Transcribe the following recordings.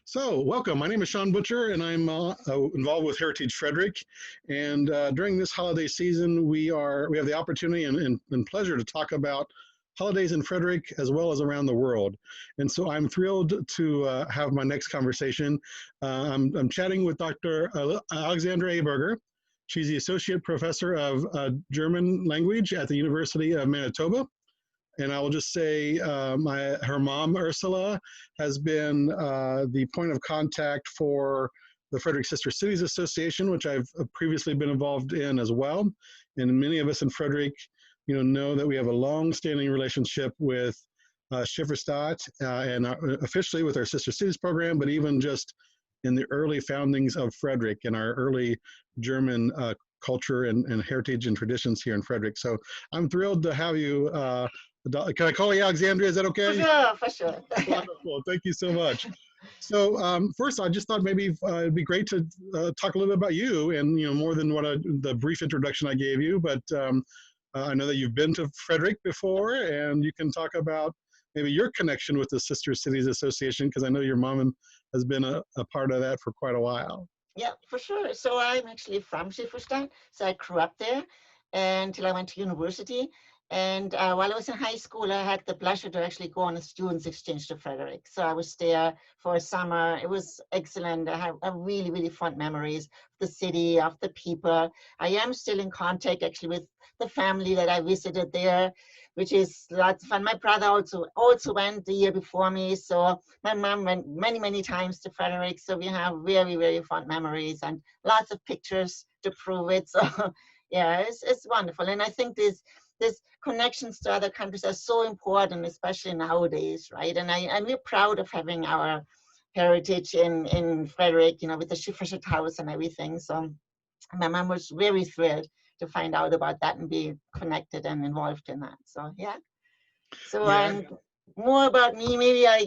So, welcome. My name is Shuan Butcher, and I'm involved with Heritage Frederick. And during this holiday season, we have the opportunity and pleasure to talk about holidays in Frederick as well as around the world. And so, I'm thrilled to have my next conversation. I'm chatting with Dr. Alexandra Heberger. She's the Associate Professor of German Language at the University of Manitoba. And I will just say her mom, Ursula, has been the point of contact for the Frederick Sister Cities Association, which I've previously been involved in as well. And many of us in Frederick, know that we have a long-standing relationship with Schifferstadt and officially with our Sister Cities program, but even just in the early foundings of Frederick and our early German culture and heritage and traditions here in Frederick. So I'm thrilled to have you. Can I call you Alexandria? Is that okay? For sure. Wonderful. Thank you so much. So first, I just thought maybe it'd be great to talk a little bit about you, and more than the brief introduction I gave you. But I know that you've been to Frederick before, and you can talk about maybe your connection with the Sister Cities Association, because I know your mom has been a part of that for quite a while. Yeah, for sure. So I'm actually from Schifferstadt. So I grew up there until I went to university. And while I was in high school, I had the pleasure to actually go on a students' exchange to Frederick. So I was there for a summer. It was excellent. I have really, really fond memories of the city, of the people. I am still in contact actually with the family that I visited there, which is lots of fun. My brother also went the year before me. So my mom went many, many times to Frederick. So we have very, very fond memories and lots of pictures to prove it. So yeah, it's wonderful. And I think these connections to other countries are so important, especially nowadays, right? And we're proud of having our heritage in Frederick, with the Schifferstadt house and everything. So my mom was very thrilled to find out about that and be connected and involved in that. So yeah. So Yeah. more about me, maybe I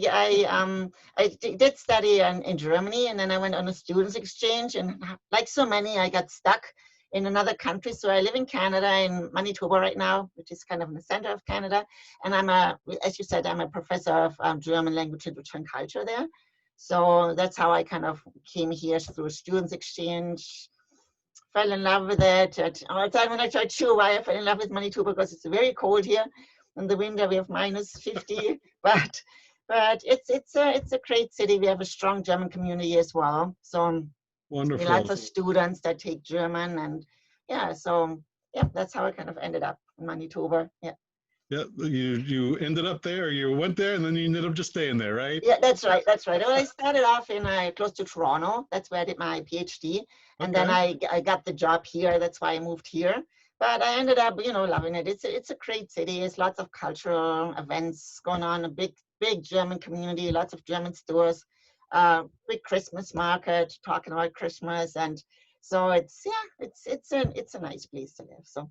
did study in Germany, and then I went on a students exchange, and like so many, I got stuck in another country. So I live in Canada, in Manitoba right now, which is kind of in the center of Canada. And as you said, I'm a professor of German language and culture there. So that's how I kind of came here through a students exchange, fell in love with it. All the time when I tried to why I fell in love with Manitoba, because it's very cold here. In the winter we have -50, but it's a great city. We have a strong German community as well. So Wonderful. Lots of students that take German, and that's how I kind of ended up in Manitoba. Yeah. Yeah, you ended up there. You went there, and then you ended up just staying there, right? Yeah, that's right. That's right. Well, I started off in close to Toronto. That's where I did my PhD, and then I got the job here. That's why I moved here. But I ended up, loving it. It's a great city. It's lots of cultural events going on. A big German community. Lots of German stores. Big Christmas market, talking about Christmas, and so it's a nice place to live. So.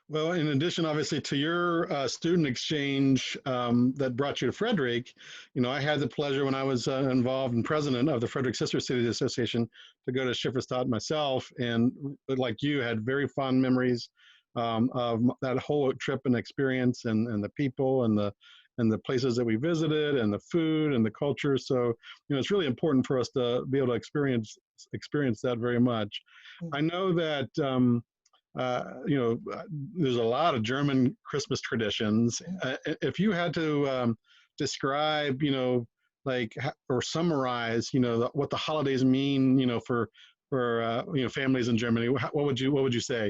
Well, in addition, obviously, to your student exchange that brought you to Frederick, I had the pleasure when I was involved and president of the Frederick Sister Cities Association to go to Schifferstadt myself, and like you, had very fond memories of that whole trip and experience, and the people and the places that we visited, and the food and the culture. So, it's really important for us to be able to experience that very much. I know that. There's a lot of German Christmas traditions. If you had to describe, or summarize, what the holidays mean, for families in Germany, what would you say?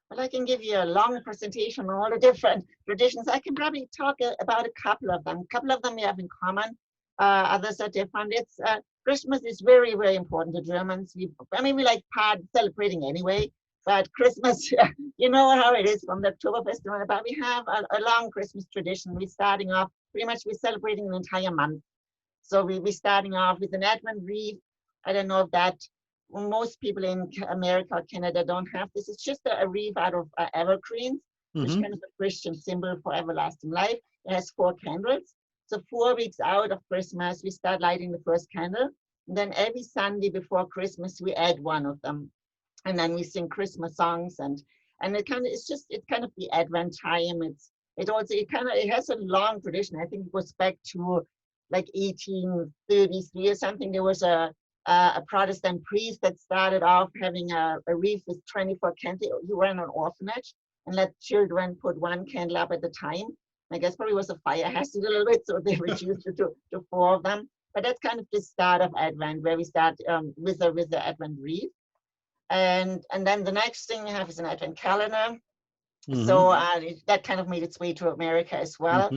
Well, I can give you a long presentation on all the different traditions. I can probably talk about a couple of them. A couple of them we have in common. Others are different. Christmas is very, very important to Germans. We like celebrating anyway. But Christmas, you know how it is from the Oktoberfest, but we have a long Christmas tradition. We're starting off, pretty much we're celebrating an entire month. So we're starting off with an Advent wreath. I don't know if most people in America or Canada don't have this. It's just a wreath out of evergreens, which is kind of a Christian symbol for everlasting life. It has 4 candles. So 4 weeks out of Christmas, we start lighting the first candle. And then every Sunday before Christmas, we add one of them. And then we sing Christmas songs, and it's kind of the Advent time. It has a long tradition. I think it goes back to like 1833 or something, there was a Protestant priest that started off having a wreath with 24 candles. He ran an orphanage and let children put one candle up at a time. I guess probably was a fire hazard a little bit, so they reduced it to 4 of them. But that's kind of the start of Advent, where we start with the Advent wreath. And then the next thing we have is an Advent calendar. So that kind of made its way to America as well.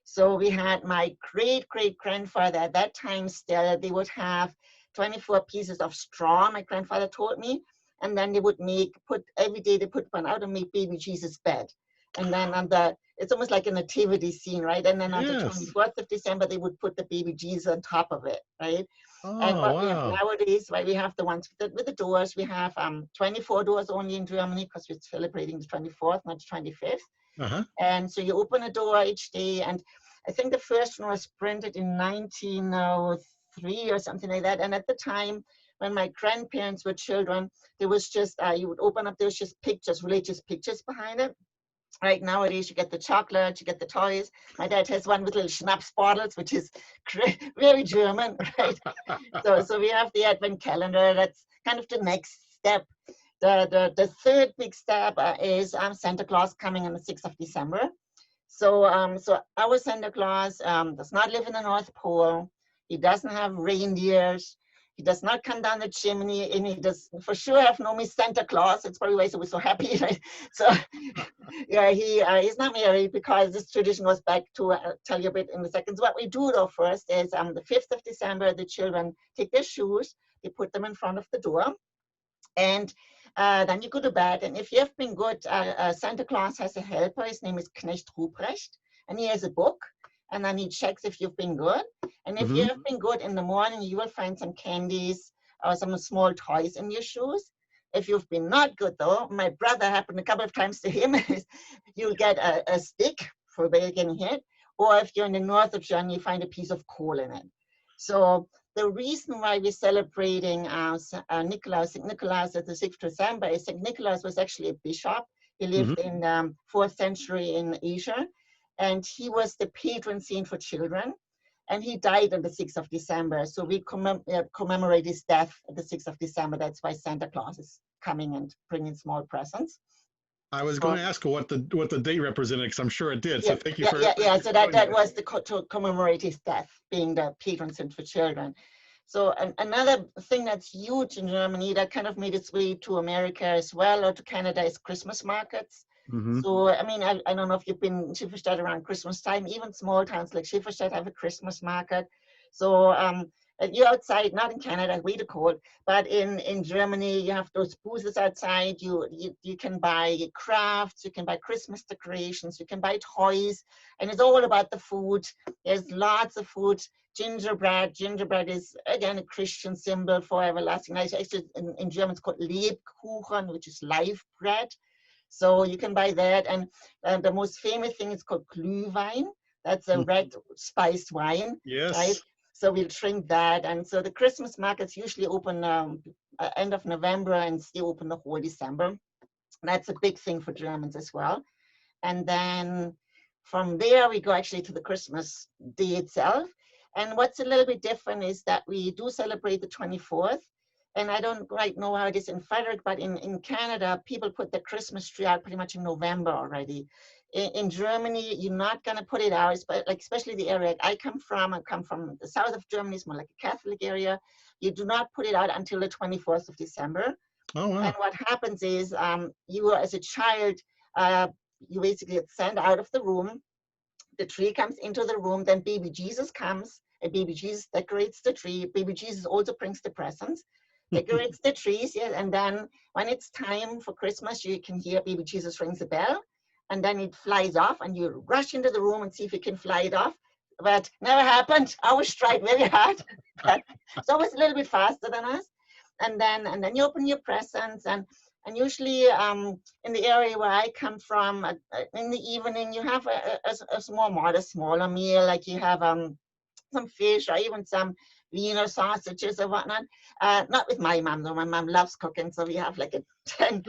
So we had my great-great-grandfather at that time still, they would have 24 pieces of straw, my grandfather told me, and then they would every day they put one out and make baby Jesus' bed. And then it's almost like a nativity scene, right? And then on the 24th of December, they would put the baby Jesus on top of it, right? And what we have nowadays, right, we have the ones with the doors. We have 24 doors only in Germany because we're celebrating the 24th, not the 25th. And so you open a door each day. And I think the first one was printed in 1903 or something like that. And at the time, when my grandparents were children, there was just, you would open up, there was just pictures, religious pictures behind it. Right, nowadays you get the chocolate, you get the toys. My dad has one with little schnapps bottles, which is very German, right? So we have the Advent calendar. That's kind of the next step. The third big step is Santa Claus coming on the 6th of December. So our Santa Claus does not live in the North Pole. He doesn't have reindeers. He does not come down the chimney, and he does for sure have no Miss Santa Claus. It's probably why he was so happy, right? So, yeah, he's not married because this tradition goes back to, I'll tell you a bit in a second. So what we do though first is the 5th of December, the children take their shoes, they put them in front of the door, and then you go to bed. And if you have been good, Santa Claus has a helper. His name is Knecht Ruprecht, and he has a book. And then he checks if you've been good. And if you have been good in the morning, you will find some candies or some small toys in your shoes. If you've been not good though, my brother happened a couple of times to him, you'll get a stick for getting hit. Or if you're in the north of Germany, you find a piece of coal in it. So the reason why we're celebrating Nicholas, St. Nicholas at the 6th of December is St. Nicholas was actually a bishop. He lived in the 4th century in Asia. And he was the patron saint for children, and he died on the 6th of December. So we commemorate his death on the 6th of December. That's why Santa Claus is coming and bringing small presents. I was going to ask what the date represented, because I'm sure it did. Yeah, so thank you for So that was to commemorate his death, being the patron saint for children. So another thing that's huge in Germany that kind of made its way to America as well, or to Canada, is Christmas markets. So, I mean, I don't know if you've been in Schifferstadt around Christmas time. Even small towns like Schifferstadt have a Christmas market. So you're outside, not in Canada, way too cold, but in Germany, you have those booths outside. You can buy crafts, you can buy Christmas decorations, you can buy toys, and it's all about the food. There's lots of food. Gingerbread. Gingerbread is, again, a Christian symbol for everlasting life. Actually, in German, it's called Lebkuchen, which is live bread. So you can buy that, and the most famous thing is called Glühwein. That's a red spiced wine. Yes. Right? So we'll drink that, and so the Christmas markets usually open end of November and stay open the whole December. That's a big thing for Germans as well. And then from there we go actually to the Christmas day itself. And what's a little bit different is that we do celebrate the 24th. And I don't quite know how it is in Frederick, but in Canada, people put the Christmas tree out pretty much in November already. In Germany, you're not going to put it out, but like especially the area I come from the south of Germany, it's more like a Catholic area. You do not put it out until the 24th of December. Oh, wow. And what happens is you as a child, you basically get sent out of the room. The tree comes into the room, then baby Jesus comes, and baby Jesus decorates the tree. Baby Jesus also brings the presents. Decorates the trees, yes, and then when it's time for Christmas, you can hear baby Jesus rings the bell, and then it flies off, and you rush into the room and see if you can fly it off. But never happened. I was tried very hard, but it's always a little bit faster than us. And then you open your presents, and usually in the area where I come from, in the evening you have a smaller meal, like you have some fish or even some Wiener sausages or whatnot. Not with my mom though. My mom loves cooking, so we have like a 10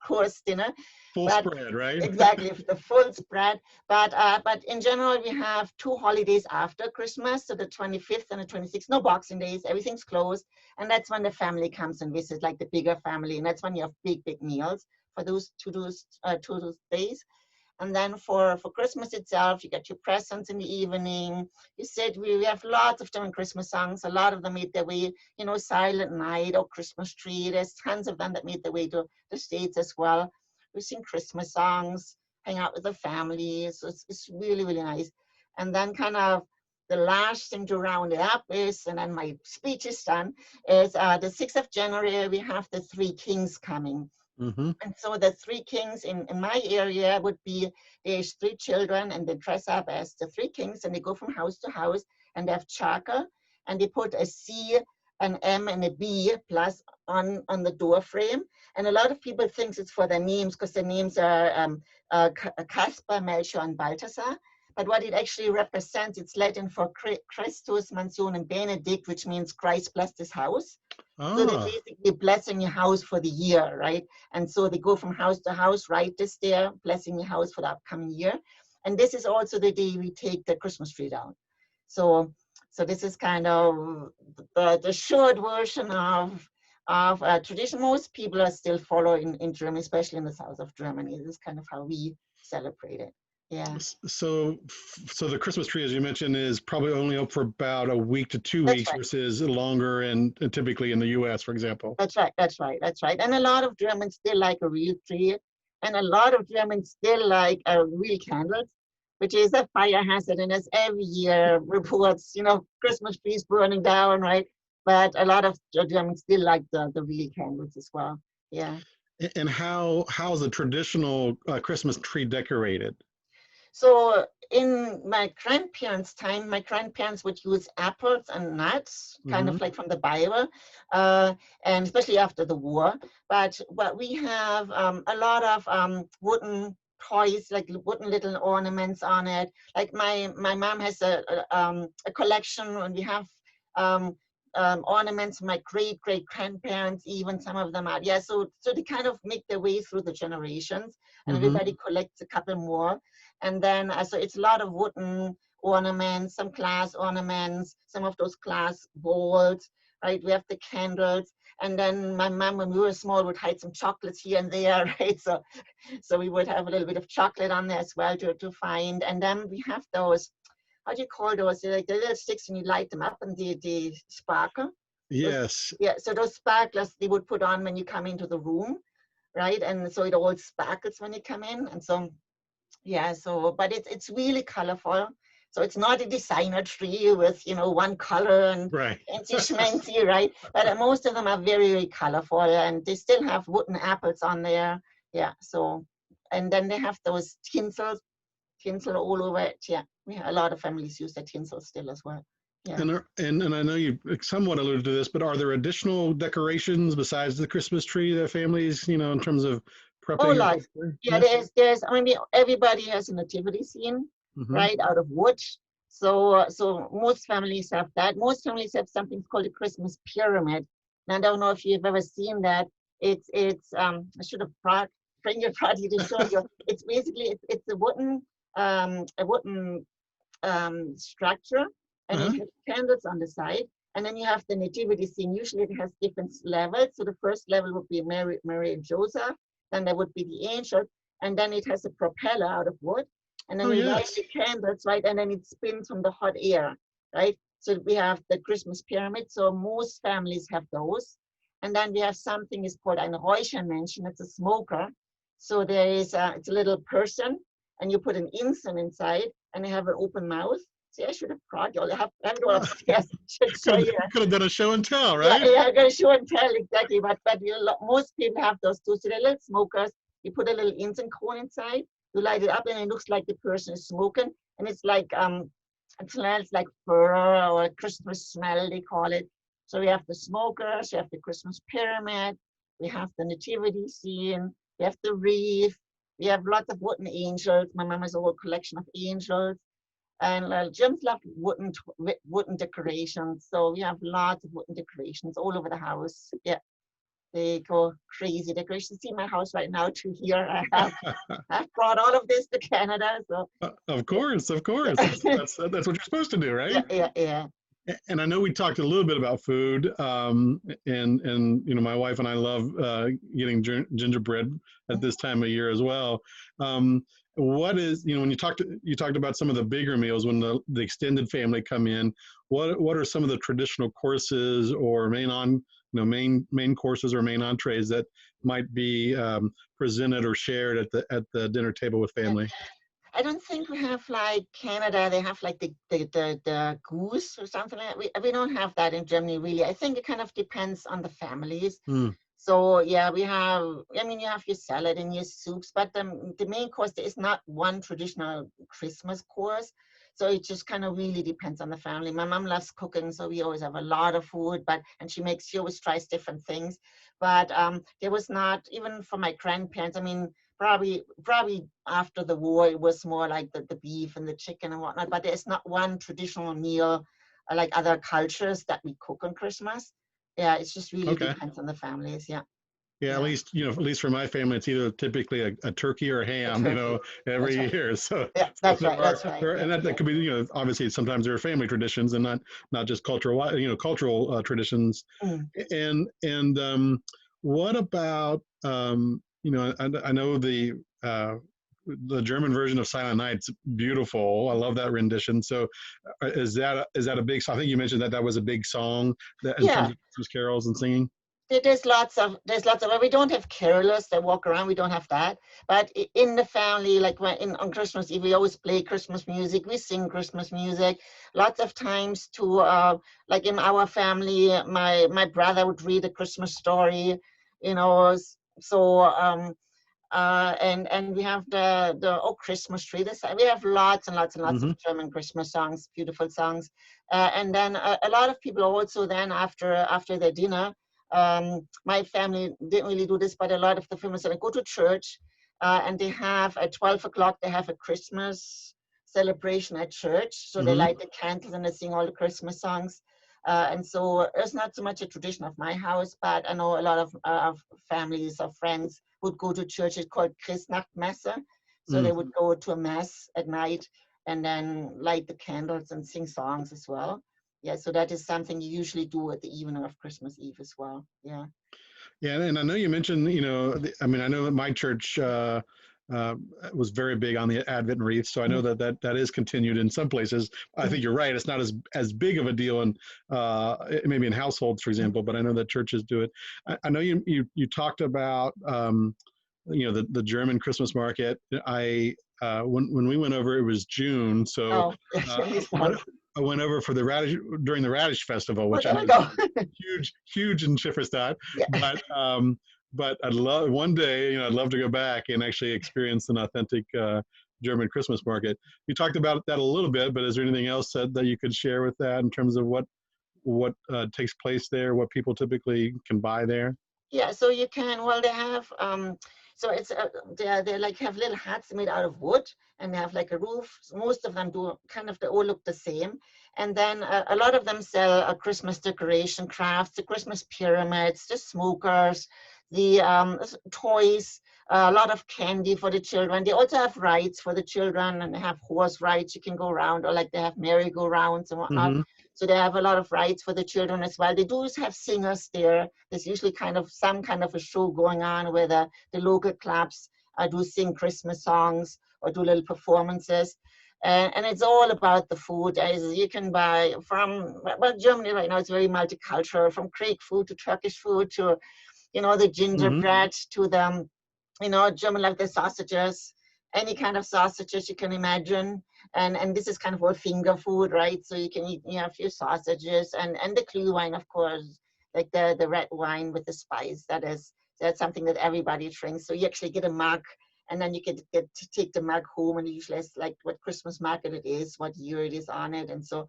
course dinner. Full But spread, right? exactly, the full spread. But in general, we have 2 holidays after Christmas, so the 25th and the 26th. No Boxing Days, everything's closed, and that's when the family comes and visits, like the bigger family, and that's when you have big meals for those two days. And then for Christmas itself, you get your presents in the evening. You said we have lots of different Christmas songs. A lot of them made their way, Silent Night or Christmas Tree. There's tons of them that made their way to the States as well. We sing Christmas songs, hang out with the family. So it's really, really nice. And then kind of the last thing to round it up is, and then my speech is done, is the 6th of January, we have the 3 Kings coming. Mm-hmm. And so the 3 Kings in my area would be, there's 3 children and they dress up as the 3 Kings and they go from house to house and they have charcoal and they put a C, an M and a B plus on the door frame. And a lot of people think it's for their names because their names are Caspar, Melchior and Balthasar. But what it actually represents, it's Latin for Christus Mansionem Benedict, which means Christ blessed his house. So they're basically blessing your house for the year, right? And so they go from house to house, write this there, blessing your house for the upcoming year. And this is also the day we take the Christmas tree down. So this is kind of the short version of tradition. Most people are still following in Germany, especially in the south of Germany. This is kind of how we celebrate it. Yeah. So the Christmas tree, as you mentioned, is probably only up for about a week to 2 weeks versus longer and typically in the US, for example. That's right. And a lot of Germans still like a real tree. And a lot of Germans still like real candles, which is a fire hazard. And as every year reports, Christmas trees burning down, right? But a lot of Germans still like the real candles as well. Yeah. And how's a traditional Christmas tree decorated? So in my grandparents' time, my grandparents would use apples and nuts, kind of like from the Bible, and especially after the war. But we have a lot of wooden toys, like wooden little ornaments on it. Like my mom has a collection, and we have ornaments. My great grandparents, even some of them are. Yeah, so they kind of make their way through the generations, and everybody collects a couple more. And then, so it's a lot of wooden ornaments, some glass ornaments, some of those glass bowls, right? We have the candles. And then my mom, when we were small, would hide some chocolates here and there, right? So we would have a little bit of chocolate on there as well to find. And then we have those, how do you call those? They're like the little sticks and you light them up and they sparkle. Yes. So those sparklers they would put on when you come into the room, right? And so it all sparkles when you come in. And so, yeah, but it's really colorful. So it's not a designer tree with, one color and fancy schmancy, right? But most of them are very, very colorful and they still have wooden apples on there. Yeah, so, and then they have those tinsel all over it. Yeah, a lot of families use the tinsel still as well. Yeah. And I know you somewhat alluded to this, but are there additional decorations besides the Christmas tree that families, in terms of prepping? Oh, like, yeah, there's, I mean, everybody has a nativity scene, right, out of wood. So most families have that. Most families have something called a Christmas pyramid. And I don't know if you've ever seen that. It's I should have bring your party to show you. It's basically, it's a wooden structure, and it has candles on the side. And then you have the nativity scene. Usually it has different levels. So the first level would be Mary and Joseph. Then there would be the angel. And then it has a propeller out of wood. And then you light the candles, right? And then it spins from the hot air, right? So we have the Christmas pyramid. So most families have those. And then we have something is called ein Räuchermännchen. It's a smoker. So there is it's a little person, and you put an incense inside, and they have an open mouth. See, I should have brought you. I have to go upstairs. Could have done a show and tell, right? Yeah, I'm going to show and tell exactly. But most people have those too. So they're little smokers. You put a little incense cone inside. You light it up, and it looks like the person is smoking. And it's like it smells like fur or Christmas smell, they call it. So we have the smokers. We have the Christmas pyramid. We have the nativity scene. We have the wreath. We have lots of wooden angels. My mom has a whole collection of angels. And Germans love wooden decorations. So we have lots of wooden decorations all over the house. Yeah. they go crazy. They go, you should see my house right now to here. I've brought all of this to Canada. So Of course, of course. That's what you're supposed to do, yeah, right? yeah, yeah. And I know we talked a little bit about food, and you know, my wife and I love getting gingerbread at this time of year as well. What is, you know, when you talked about some of the bigger meals when the extended family come in, what are some of the traditional courses or main courses or main entrees that might be presented or shared at the dinner table with family? I don't think we have like Canada. They have like the goose or something like that. We don't have that in Germany really. I think it kind of depends on the families. Mm, So yeah, we have. I mean, you have your salad and your soups, but the main course there is not one traditional Christmas course. So it just kind of really depends on the family. My mom loves cooking, so we always have a lot of food. And she always tries different things. But there was not even for my grandparents. I mean, probably after the war it was more like the beef and the chicken and whatnot. But there's not one traditional meal like other cultures that we cook on Christmas. Yeah, it just really okay. depends on the families. Yeah, Yeah, at yeah. least, you know, at least for my family, it's either typically a turkey or a A ham, you know, turkey. That's every right. year. So, Yeah, so that's right. That's right. there, Yeah, and that yeah. could be, you know, obviously sometimes there are family traditions and not just cultural, you know, cultural traditions. Mm. And what about, you know, I know the German version of Silent Night's beautiful. I love that rendition. So, is that a big? I think you mentioned that was a big song that in terms Yeah. of Christmas carols and singing. There's lots of well, we don't have carolers that walk around, we don't have that, but in the family, like on Christmas Eve we always play Christmas music, we sing Christmas music lots of times to like in our family my brother would read a Christmas story, you know. So and we have the oh Christmas tree. We have lots and lots and lots of Mm-hmm. German Christmas songs, beautiful songs, and then a lot of people also then after their dinner. My family didn't really do this, but a lot of the families go to church, and they have at 12 o'clock they have a Christmas celebration at church. So they Mm-hmm. light the candles and they sing all the Christmas songs. And so it's not so much a tradition of my house, but I know a lot of families or friends would go to church. It's called Christnachtmesse. So they Mm. would go to a mass at night and then light the candles and sing songs as well. Yeah, so that is something you usually do at the evening of Christmas Eve as well. Yeah. Yeah, and I know you mentioned, you know, I mean, I know that my church was very big on the Advent wreath, so I know Mm. that is continued in some places. I think you're right; it's not as big of a deal in maybe in households, for example, but I know that churches do it. I know you talked about you know the German Christmas market. When we went over, it was June, so Oh, yes, uh, it is I fun. I went over for the radish during the radish festival, Oh, which I there know we is go. huge in Schifferstadt. Yeah. But I'd love one day, you know, I'd love to go back and actually experience an authentic German Christmas market. You talked about that a little bit, but is there anything else that you could share with that in terms of what takes place there, what people typically can buy there? Yeah, so you can, well, they have, so it's, they like have little huts made out of wood and they have like a roof. So most of them do kind of, they all look the same. And then a lot of them sell Christmas decoration crafts, the Christmas pyramids, the smokers, the toys, a lot of candy for the children. They also have rides for the children and they have horse rides you can go around, or like they have merry-go-rounds and whatnot. Mm-hmm. So they have a lot of rides for the children as well. They do have singers there. There's usually kind of some kind of a show going on where the local clubs do sing Christmas songs or do little performances. And it's all about the food. As you can buy from, well, Germany right now is very multicultural, from Greek food to Turkish food to, you know, the Mm-hmm. gingerbread to the, you know, German like the sausages, any kind of sausages you can imagine. And this is kind of all finger food, right? So you can eat, you have your sausages and the Glühwein, of course, like the red wine with the spice. That's something that everybody drinks. So you actually get a mug, and then you get to take the mug home, and usually it's like what Christmas market it is, what year it is on it, and so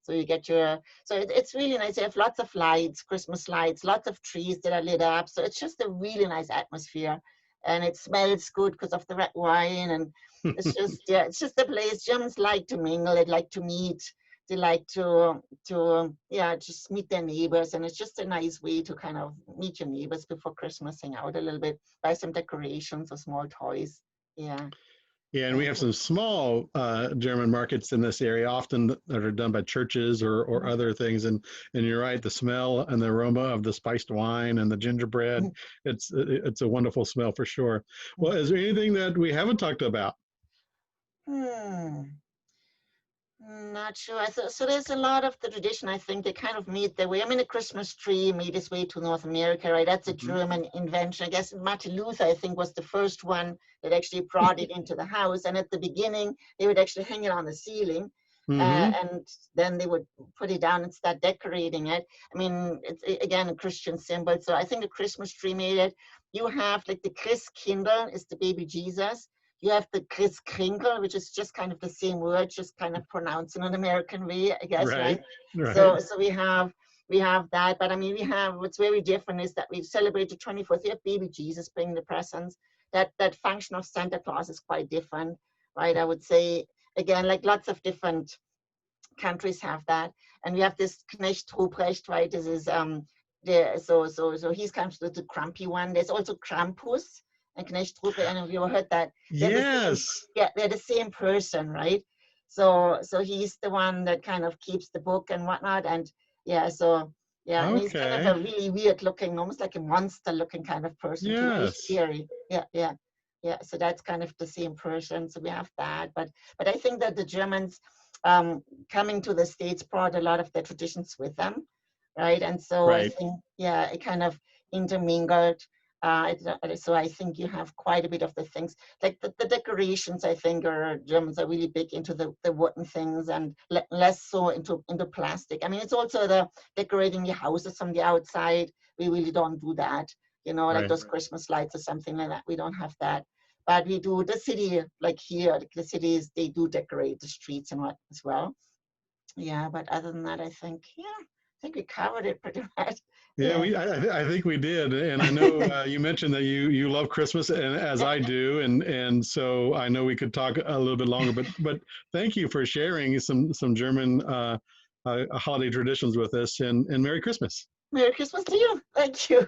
you get your, so it's really nice. You have lots of lights, Christmas lights, lots of trees that are lit up. So it's just a really nice atmosphere, and it smells good because of the red wine, and it's just, yeah, it's just a place Germans like to mingle, they like to meet. they like to yeah, just meet their neighbors, and it's just a nice way to kind of meet your neighbors before Christmas, hang out a little bit, buy some decorations or small toys. Yeah. Yeah, and we Yeah. have some small German markets in this area, often that are done by churches or other things. And you're right, the smell and the aroma of the spiced wine and the gingerbread, it's a wonderful smell for sure. Well, is there anything that we haven't talked about? Hmm. Not sure. So there's a lot of the tradition, I think, they kind of made their way. I mean, the Christmas tree made its way to North America, right? That's a German invention. I guess Martin Luther, I think, was the first one that actually brought it into the house. And at the beginning, they would actually hang it on the ceiling. And then they would put it down and start decorating it. I mean, it's again a Christian symbol. So I think the Christmas tree made it. You have like the Christkindl is the baby Jesus. You have the Kris Kringle, which is just kind of the same word, just kind of pronounced in an American way, I guess, right? So we have that, but I mean, we have what's very different is that we celebrate the 24th. You have baby Jesus bringing the presents. That function of Santa Claus is quite different, right? I would say again, like lots of different countries have that, and we have this Knecht Ruprecht, right? This is so he's kind of the grumpy one. There's also Krampus and Knecht Ruprecht. I don't know if you ever heard that. Yes. They're the same person, right? So he's the one that kind of keeps the book and whatnot, and yeah, and he's kind of a really weird looking, almost like a monster looking kind of person too. Very scary. Yeah. So that's kind of the same person. So we have that, but I think that the Germans coming to the States brought a lot of their traditions with them, right? And so I think, yeah, it kind of intermingled. So I think you have quite a bit of the things, like the decorations, I think Germans are really big into the wooden things and less so into plastic. I mean, it's also the decorating your houses from the outside. We really don't do that, like those Christmas lights or something like that. We don't have that. But we do the city, like here, the cities, they do decorate the streets and what as well. Yeah, but other than that, I think we covered it pretty much. Yeah, I think we did, and I know you mentioned that you love Christmas, and as I do, and so I know we could talk a little bit longer, but thank you for sharing some German holiday traditions with us, and Merry Christmas. Merry Christmas to you. Thank you.